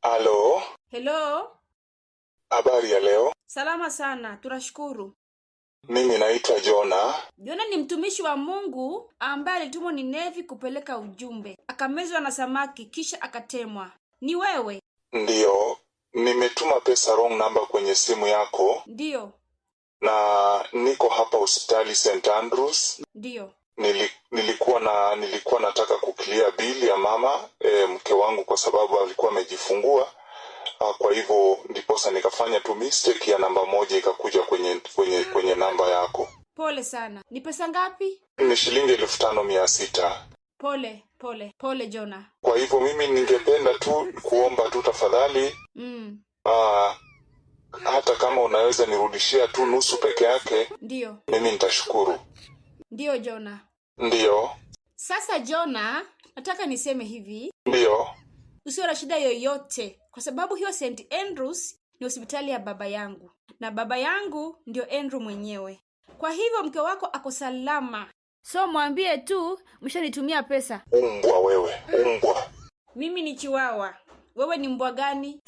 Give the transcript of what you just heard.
Halo. Hello. Habari ya leo? Salama sana, tunashukuru. Mimi naitwa Jona. Jona ni mtumishi wa Mungu ambaye alitumwa Ninevi kupeleka ujumbe. Akamezwa na samaki kisha akatemwa. Ni wewe? Ndiyo. Nimetuma pesa wrong number kwenye simu yako. Ndiyo. Na niko hapa hospitali St. Andrews. Ndiyo. Nilikuwa nataka kuclear bill ya mama mke wangu kwa sababu alikuwa amejifungua. Kwa hivyo ndiposa nikafanya tu mistake ya namba moja ikakuja kwenye namba yako. Pole sana. Ni pesa ngapi? Ni shilingi 5,600. Pole Jona. Kwa hivyo mimi ningependa tu kuomba tu tafadhali. Hata kama unaweza nirudishia tu nusu peke yake. Ndiyo. Mimi nitashukuru. Ndiyo Jona. Ndiyo. Sasa Jona, nataka niseme hivi. Ndiyo. Usiwe na shida yoyote kwa sababu hiyo St. Andrews ni hospitali ya baba yangu. Na baba yangu ndio Andrew mwenyewe. Kwa hivyo mke wako ako salama. So mwambie tu mshanitumia pesa. Umbwa wewe, umbwa. Mimi ni chiwawa. Wewe ni mbwa gani?